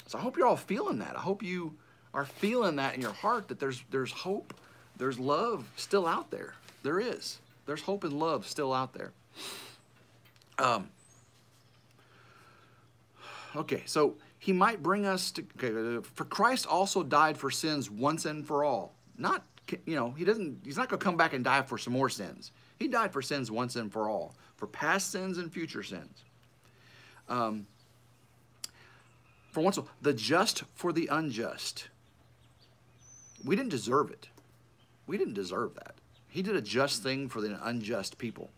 So I hope you're all feeling that. I hope you are feeling that in your heart, that there's hope, there's love still out there. There is. There's hope and love still out there. Okay, so he might bring us to, okay, for Christ also died for sins once and for all. Not, he's not going to come back and die for some more sins. He died for sins once and for all, for past sins and future sins. For once, the just for the unjust. We didn't deserve it. We didn't deserve that. He did a just thing for the unjust people,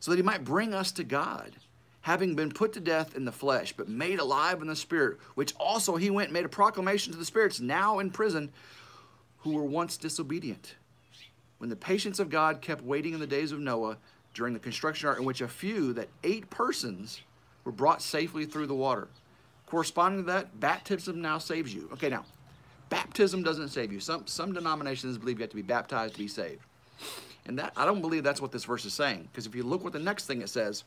so that he might bring us to God, having been put to death in the flesh, but made alive in the spirit, which also he went and made a proclamation to the spirits now in prison, who were once disobedient, when the patience of God kept waiting in the days of Noah during the construction ark, in which a few, that 8 persons, were brought safely through the water. Corresponding to that, baptism now saves you. Okay, now, baptism doesn't save you. Some denominations believe you have to be baptized to be saved. And that, I don't believe that's what this verse is saying. Because if you look what the next thing it says,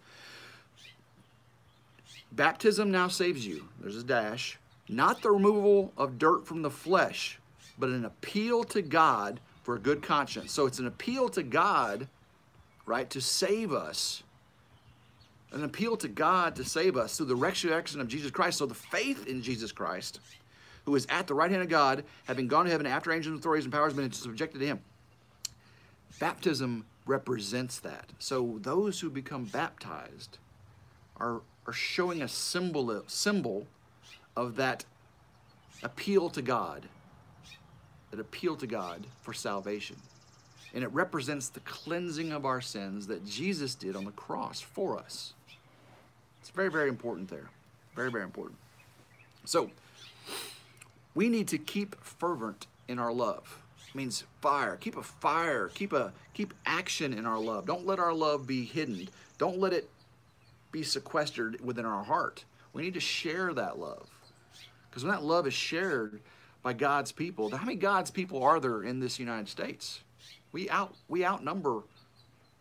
baptism now saves you. There's a dash. Not the removal of dirt from the flesh, but an appeal to God for a good conscience. So it's an appeal to God, right, to save us. An appeal to God to save us through the resurrection of Jesus Christ. So the faith in Jesus Christ, who is at the right hand of God, having gone to heaven after angels, authorities, and powers have been subjected to him. Baptism represents that. So those who become baptized are showing a symbol of that appeal to God, for salvation. And it represents the cleansing of our sins that Jesus did on the cross for us. It's very, very important there. Very, very important. So we need to keep fervent in our love. It means fire. Keep a fire. Keep action in our love. Don't let our love be hidden. Don't let it be sequestered within our heart. We need to share that love. Because when that love is shared by God's people, how many God's people are there in this United States? We outnumber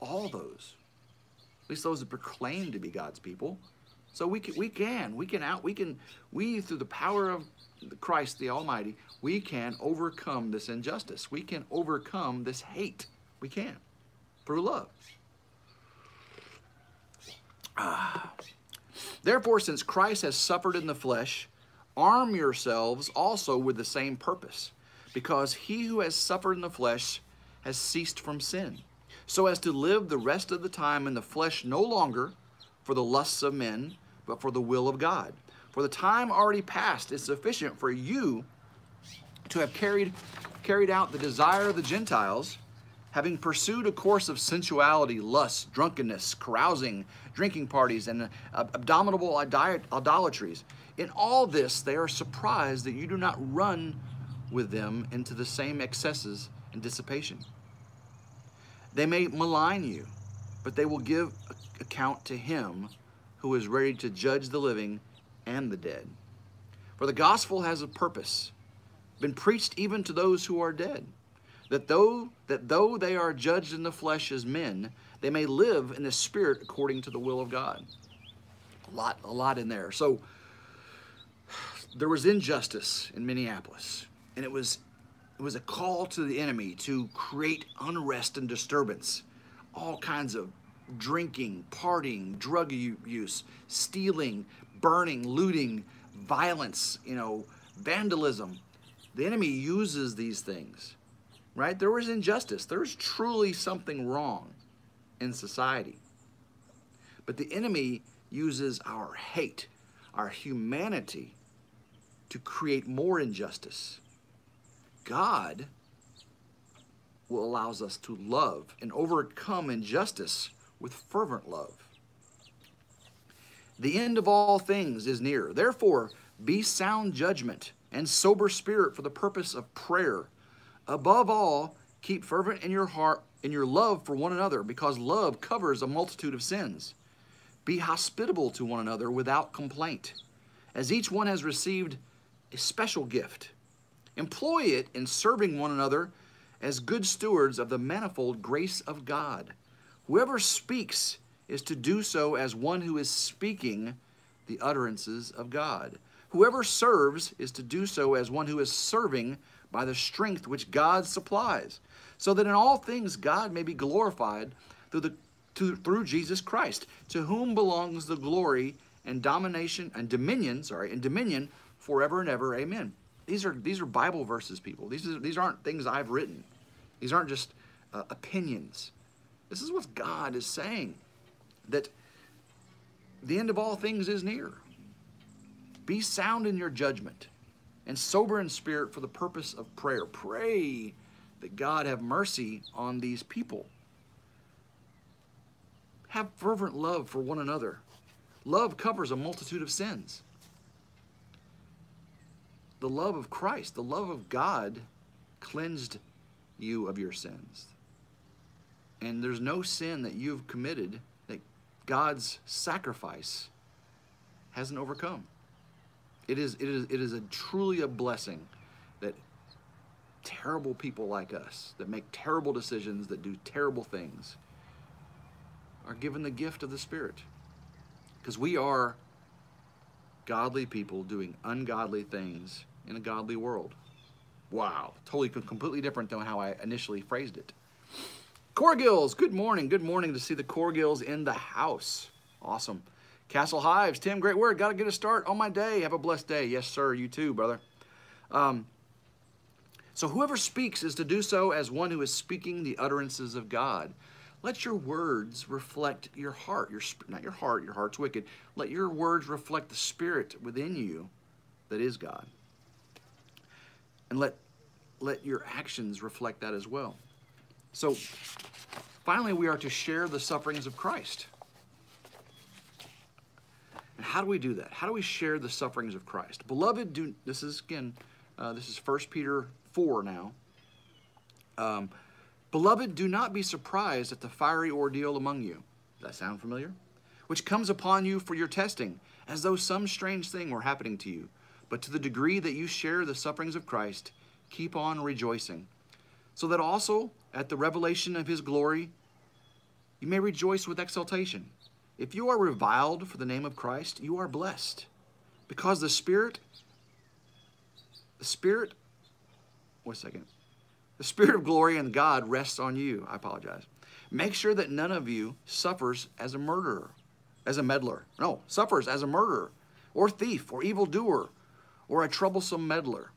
all those. At least those that proclaim to be God's people. So we through the power of Christ the Almighty, we can overcome this injustice. We can overcome this hate. We can, through love. Therefore, since Christ has suffered in the flesh, arm yourselves also with the same purpose, because he who has suffered in the flesh has ceased from sin, so as to live the rest of the time in the flesh no longer for the lusts of men, but for the will of God. For the time already past is sufficient for you to have carried out the desire of the Gentiles, having pursued a course of sensuality, lust, drunkenness, carousing, drinking parties, and abominable idolatries. In all this they are surprised that you do not run with them into the same excesses and dissipation. They may malign you, but they will give account to him who is ready to judge the living and the dead. For the gospel has a purpose, been preached even to those who are dead, that though they are judged in the flesh as men, they may live in the spirit according to the will of God. A lot in there. So there was injustice in Minneapolis, and it was a call to the enemy to create unrest and disturbance, all kinds of drinking, partying, drug use, stealing, burning, looting, violence, vandalism. The enemy uses these things, right? There was injustice. There was truly something wrong in society. But the enemy uses our hate, our humanity, to create more injustice. God allows us to love and overcome injustice with fervent love. The end of all things is near. Therefore, be sound judgment and sober spirit for the purpose of prayer. Above all, keep fervent in your heart, in your love for one another, because love covers a multitude of sins. Be hospitable to one another without complaint, as each one has received a special gift. Employ it in serving one another as good stewards of the manifold grace of God. Whoever speaks is to do so as one who is speaking the utterances of God. Whoever serves is to do so as one who is serving by the strength which God supplies, so that in all things God may be glorified through Jesus Christ, to whom belongs the glory and dominion forever and ever. Amen. These are Bible verses, people. These aren't things I've written. These aren't just opinions. This is what God is saying, that the end of all things is near. Be sound in your judgment and sober in spirit for the purpose of prayer. Pray that God have mercy on these people. Have fervent love for one another. Love covers a multitude of sins. The love of Christ, the love of God, cleansed you of your sins. And there's no sin that you've committed that God's sacrifice hasn't overcome. It is truly a blessing that terrible people like us, that make terrible decisions, that do terrible things, are given the gift of the Spirit. Because we are godly people doing ungodly things in a godly world. Wow, totally completely different than how I initially phrased it. Corgills, good morning. Good morning to see the Corgills in the house. Awesome. Castle Hives, Tim, great word. Got to get a start on my day. Have a blessed day. Yes, sir. You too, brother. So whoever speaks is to do so as one who is speaking the utterances of God. Let your words reflect your heart. Not your heart, your heart's wicked. Let your words reflect the Spirit within you that is God. And let your actions reflect that as well. So finally, we are to share the sufferings of Christ. And how do we do that? How do we share the sufferings of Christ? Beloved, this is 1 Peter 4 now. Beloved, do not be surprised at the fiery ordeal among you. Does that sound familiar? Which comes upon you for your testing, as though some strange thing were happening to you. But to the degree that you share the sufferings of Christ, keep on rejoicing, so that also at the revelation of his glory you may rejoice with exultation. If you are reviled for the name of Christ, you are blessed, because the Spirit of glory and God rests on you. I apologize. Make sure that none of you suffers as a murderer, suffers as a murderer, or thief, or evildoer, or a troublesome meddler.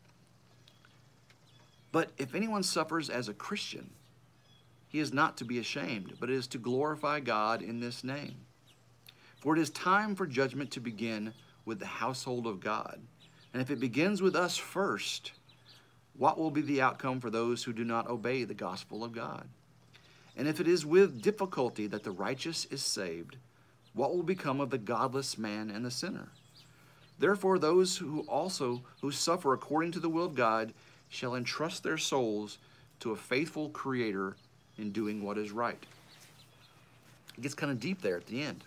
But if anyone suffers as a Christian, he is not to be ashamed, but is to glorify God in this name. For it is time for judgment to begin with the household of God. And if it begins with us first, what will be the outcome for those who do not obey the gospel of God? And if it is with difficulty that the righteous is saved, what will become of the godless man and the sinner? Therefore, those who suffer according to the will of God shall entrust their souls to a faithful Creator in doing what is right. It gets kind of deep there at the end.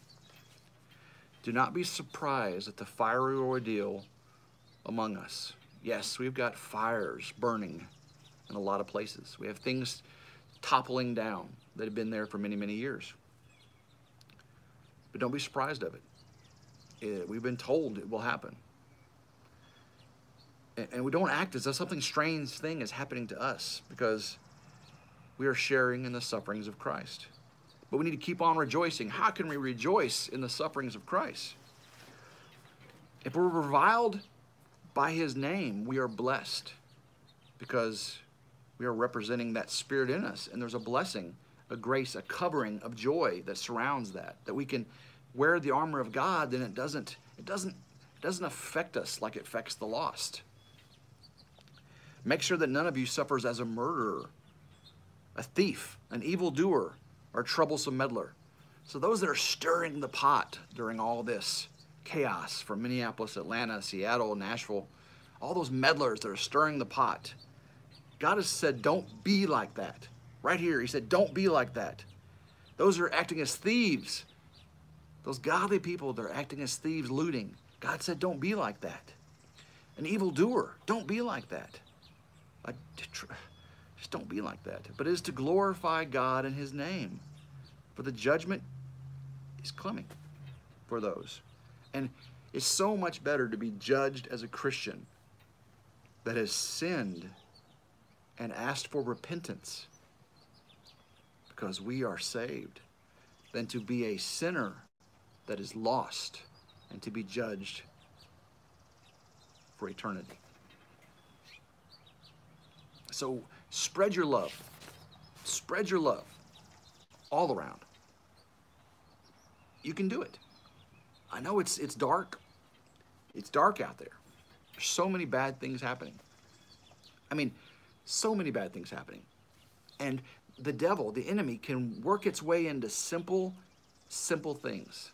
Do not be surprised at the fiery ordeal among us. Yes, we've got fires burning in a lot of places. We have things toppling down that have been there for many, many years. But don't be surprised of it. We've been told it will happen. And we don't act as though something strange thing is happening to us, because we are sharing in the sufferings of Christ. But we need to keep on rejoicing. How can we rejoice in the sufferings of Christ? If we're reviled by his name, we are blessed, because we are representing that Spirit in us. And there's a blessing, a grace, a covering of joy that surrounds that we can wear the armor of God. Then it doesn't affect us like it affects the lost. Make sure that none of you suffers as a murderer, a thief, an evildoer, or a troublesome meddler. So those that are stirring the pot during all this, chaos from Minneapolis, Atlanta, Seattle, Nashville, all those meddlers that are stirring the pot. God has said, don't be like that. Right here, he said, don't be like that. Those are acting as thieves. Those godly people, they're acting as thieves, looting. God said, don't be like that. An evildoer, don't be like that. Just don't be like that. But it is to glorify God in his name. For the judgment is coming for those. And it's so much better to be judged as a Christian that has sinned and asked for repentance because we are saved than to be a sinner that is lost and to be judged for eternity. So spread your love. Spread your love all around. You can do it. I know it's dark. It's dark out there. There's so many bad things happening. I mean, so many bad things happening. And the devil, the enemy, can work its way into simple things.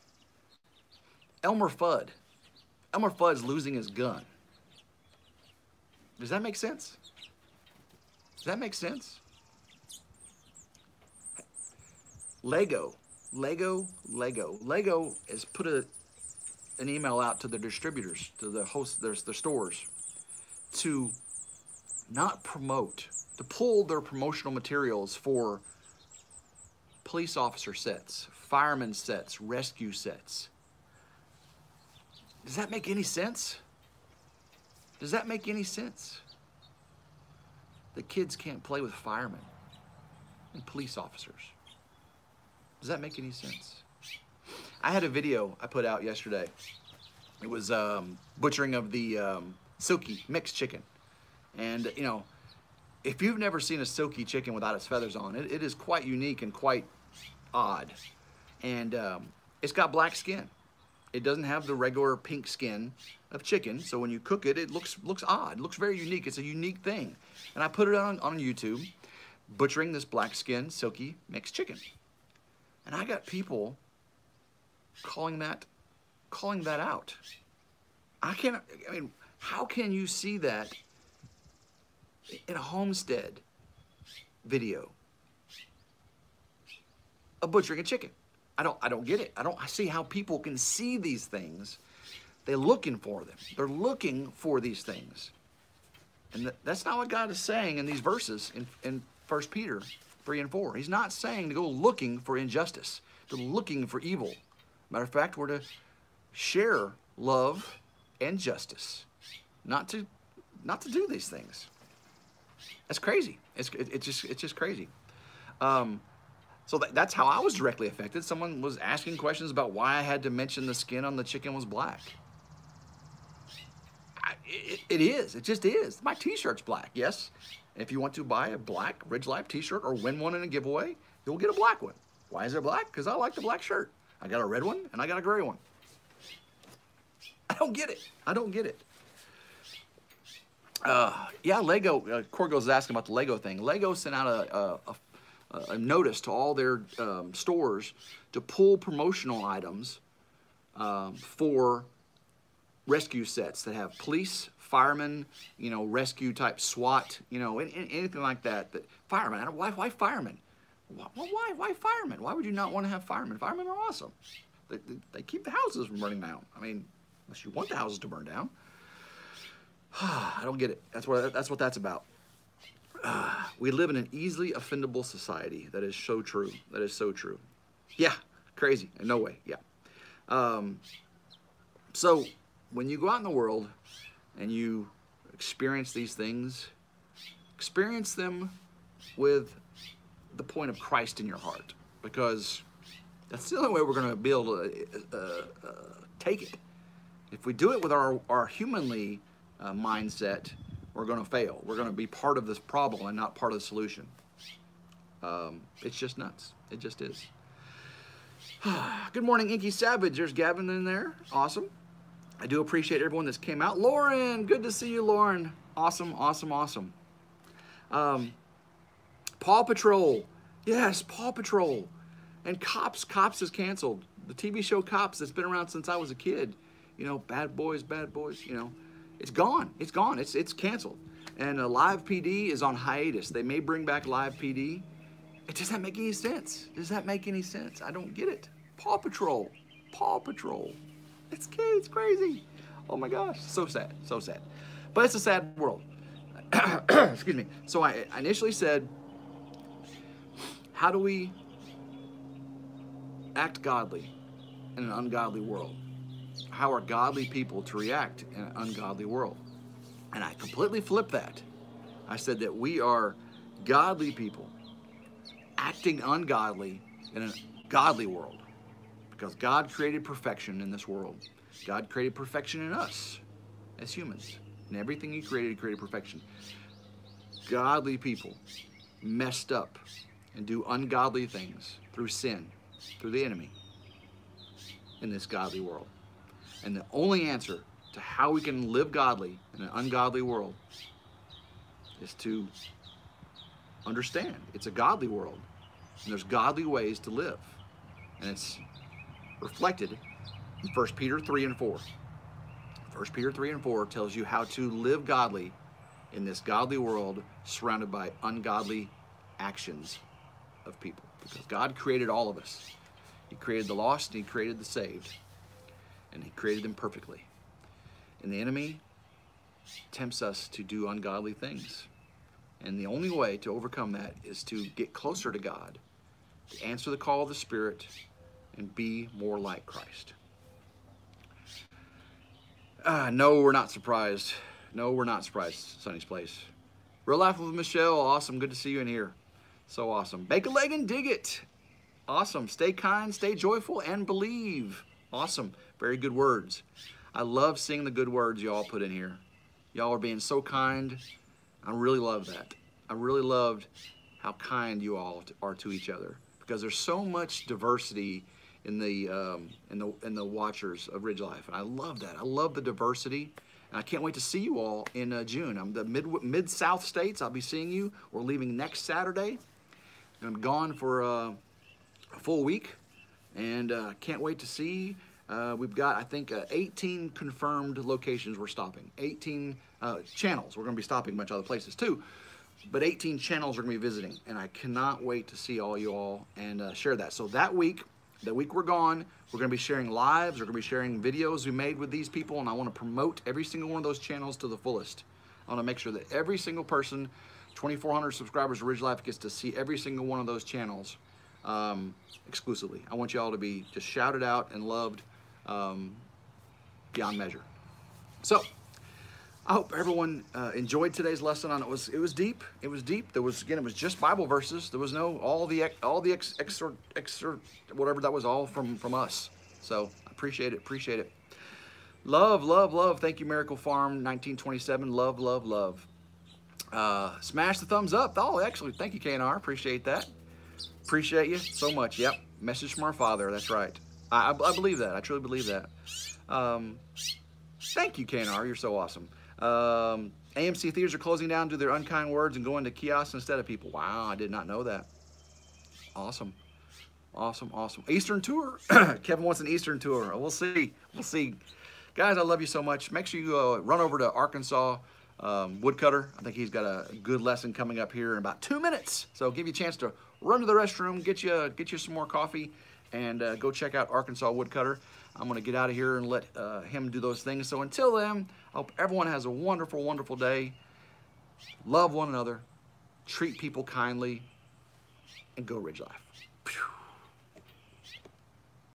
Elmer Fudd's losing his gun. Does that make sense? Does that make sense? Lego has put an email out to the distributors, to the hosts, their stores, to not promote, to pull their promotional materials for police officer sets, fireman sets, rescue sets. Does that make any sense? Does that make any sense? The kids can't play with firemen and police officers. Does that make any sense? I had a video I put out yesterday. It was butchering of the silky mixed chicken. And, you know, if you've never seen a silky chicken without its feathers on, it is quite unique and quite odd. And it's got black skin. It doesn't have the regular pink skin of chicken, so when you cook it, it looks odd. It looks very unique. It's a unique thing. And I put it on YouTube, butchering this black skin, silky mixed chicken. And I got people calling that out. I mean, how can you see that in a homestead video of butchering a chicken? I don't get it. I see how people can see these things. They're looking for them. They're looking for these things. And that's not what God is saying in these verses in 1 Peter 3 and 4. He's not saying to go looking for injustice, to looking for evil. Matter of fact, we're to share love and justice, not to do these things. That's crazy. It's just crazy. So that's how I was directly affected. Someone was asking questions about why I had to mention the skin on the chicken was black. It is. It just is. My t-shirt's black, yes. If you want to buy a black RidgeLife t-shirt or win one in a giveaway, you'll get a black one. Why is it black? Because I like the black shirt. I got a red one and I got a gray one. I don't get it. I don't get it. Yeah, Lego. Corgo's asking about the Lego thing. Lego sent out a notice to all their stores to pull promotional items for rescue sets that have police, firemen, you know, rescue type SWAT, you know, anything like that. Firemen. Why firemen? Why firemen? Why would you not want to have firemen? Firemen are awesome. They keep the houses from burning down. I mean, unless you want the houses to burn down. I don't get it. That's what that's about. We live in an easily offendable society. That is so true. That is so true. Yeah, crazy. No way. Yeah. So when you go out in the world and you experience these things, experience them with the point of Christ in your heart, because that's the only way we're going to be able to take it. If we do it with our humanly mindset, we're going to fail. We're going to be part of this problem and not part of the solution. It's just nuts. It just is. Good morning, Inky Savage. There's Gavin in there. Awesome. I do appreciate everyone that's came out. Lauren, good to see you, Lauren. Awesome, awesome, awesome. Paw Patrol. Yes, Paw Patrol. And Cops. Cops is canceled. The TV show Cops that's been around since I was a kid you know, bad boys, you know, it's gone. It's gone. It's canceled. And Live PD is on hiatus. They may bring back Live PD. It doesn't make any sense. Does that make any sense? I don't get it. Paw Patrol. Paw Patrol. It's crazy. Oh my gosh. So sad. So sad. But it's a sad world. Excuse me. So I initially said, how do we act godly in an ungodly world? How are godly people to react in an ungodly world? And I completely flipped that. I said that we are godly people acting ungodly in a godly world, because God created perfection in this world. God created perfection in us as humans. And everything He created perfection. Godly people messed up and do ungodly things through sin, through the enemy in this godly world. And the only answer to how we can live godly in an ungodly world is to understand it's a godly world. And there's godly ways to live. And it's reflected in 1 Peter 3 and 4. 1 Peter 3 and 4 tells you how to live godly in this godly world surrounded by ungodly actions of people. Because God created all of us. He created the lost and He created the saved. And He created them perfectly. And the enemy tempts us to do ungodly things. And the only way to overcome that is to get closer to God, to answer the call of the Spirit, and be more like Christ. No, we're not surprised. No, we're not surprised, Sonny's Place. Real Life with Michelle, awesome. Good to see you in here. So awesome. Bake a leg and dig it. Awesome. Stay kind, stay joyful, and believe. Awesome. Very good words. I love seeing the good words y'all put in here. Y'all are being so kind. I really love that. I really loved how kind you all are to each other, because there's so much diversity in the watchers of Ridge Life, and I love that. I love the diversity, and I can't wait to see you all in June. I'm the mid-south states. I'll be seeing you. We're leaving next Saturday, and I'm gone for a full week, and can't wait to see. We've got, I think, 18 confirmed locations we're stopping. 18 channels. We're going to be stopping a bunch of other places too. But 18 channels we're going to be visiting. And I cannot wait to see all you all and share that. So that week, the week we're gone, we're going to be sharing lives. We're going to be sharing videos we made with these people. And I want to promote every single one of those channels to the fullest. I want to make sure that every single person, 2,400 subscribers of Ridge Life, gets to see every single one of those channels exclusively. I want you all to be just shouted out and loved beyond measure. So I hope everyone enjoyed today's lesson. On it was deep. It was deep. There was, again, it was just Bible verses. There was no all the excerpt whatever that was, all from us. So I appreciate it. Love, love, love. Thank you, Miracle Farm 1927. Love, love, love. Smash the thumbs up. Oh, actually, thank you, KNR. Appreciate that. Appreciate you so much. Yep. Message from our Father. That's right. I believe that. I truly believe that. Thank you, KNR. You're so awesome. AMC theaters are closing down due to their unkind words and going to kiosks instead of people. Wow, I did not know that. Awesome. Awesome, awesome. Eastern tour. Kevin wants an Eastern tour. We'll see. We'll see. Guys, I love you so much. Make sure you run over to Arkansas Woodcutter. I think he's got a good lesson coming up here in about 2 minutes. So give you a chance to run to the restroom, get you some more coffee, and go check out Arkansas Woodcutter. I'm going to get out of here and let him do those things. So until then, I hope everyone has a wonderful, wonderful day. Love one another. Treat people kindly. And go Ridge Life.